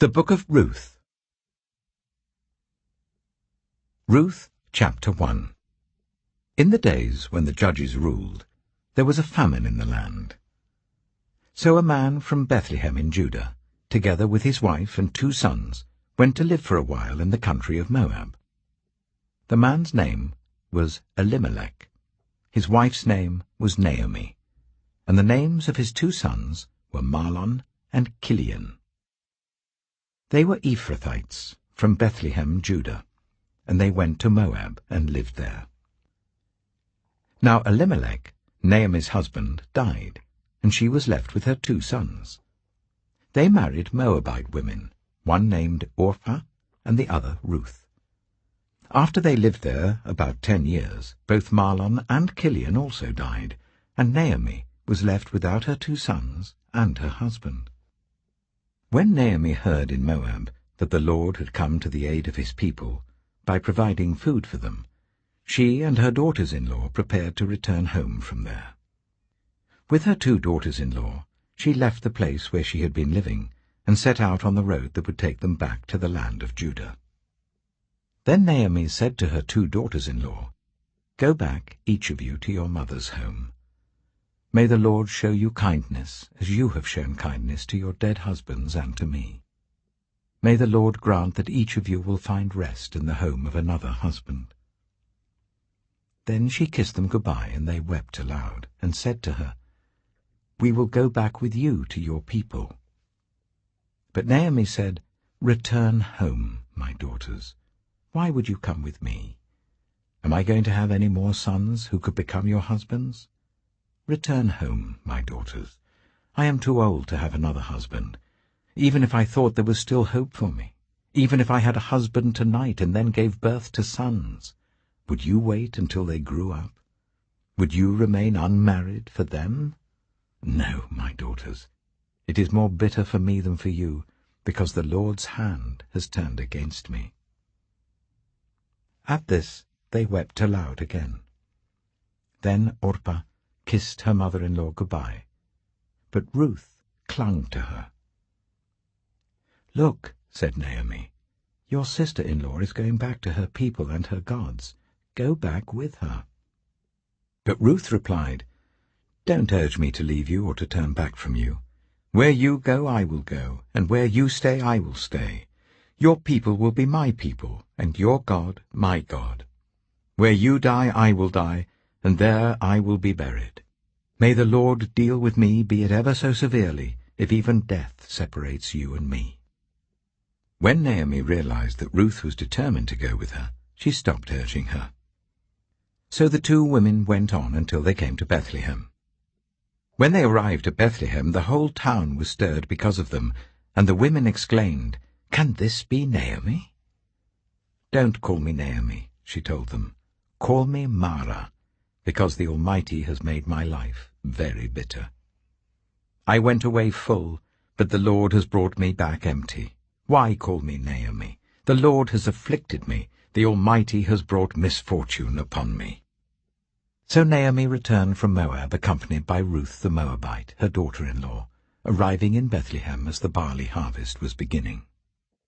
The Book of Ruth. Ruth, chapter 1. In the days when the judges ruled, there was a famine in the land. So a man from Bethlehem in Judah, together with his wife and 2 sons, went to live for a while in the country of Moab. The man's name was Elimelech. His wife's name was Naomi, and the names of his 2 sons were Mahlon and Chilion. They were Ephrathites from Bethlehem, Judah, and they went to Moab and lived there. Now Elimelech, Naomi's husband, died, and she was left with her 2 sons. They married Moabite women, one named Orpah and the other Ruth. After they lived there about 10 years, both Mahlon and Chilion also died, and Naomi was left without her 2 sons and her husband. When Naomi heard in Moab that the Lord had come to the aid of his people by providing food for them, she and her daughters-in-law prepared to return home from there. With her 2 daughters-in-law, she left the place where she had been living and set out on the road that would take them back to the land of Judah. Then Naomi said to her 2 daughters-in-law, "Go back, each of you, to your mother's home. May the Lord show you kindness, as you have shown kindness to your dead husbands and to me. May the Lord grant that each of you will find rest in the home of another husband." Then she kissed them goodbye, and they wept aloud, and said to her, "We will go back with you to your people." But Naomi said, "Return home, my daughters. Why would you come with me? Am I going to have any more sons who could become your husbands? Return home, my daughters. I am too old to have another husband. Even if I thought there was still hope for me, even if I had a husband tonight and then gave birth to sons, would you wait until they grew up? Would you remain unmarried for them? No, my daughters. It is more bitter for me than for you, because the Lord's hand has turned against me." At this they wept aloud again. Then Orpah kissed her mother-in-law goodbye, but Ruth clung to her. "Look," said Naomi, "your sister-in-law is going back to her people and her gods. Go back with her." But Ruth replied, "Don't urge me to leave you or to turn back from you. Where you go, I will go, and where you stay, I will stay. Your people will be my people, and your God, my God. Where you die, I will die, and there I will be buried. May the Lord deal with me, be it ever so severely, if even death separates you and me." When Naomi realized that Ruth was determined to go with her, she stopped urging her. So the 2 women went on until they came to Bethlehem. When they arrived at Bethlehem, the whole town was stirred because of them, and the women exclaimed, "Can this be Naomi?" "Don't call me Naomi," she told them. "Call me Mara, because the Almighty has made my life very bitter. I went away full, but the Lord has brought me back empty. Why call me Naomi? The Lord has afflicted me. The Almighty has brought misfortune upon me." So Naomi returned from Moab, accompanied by Ruth the Moabite, her daughter-in-law, arriving in Bethlehem as the barley harvest was beginning.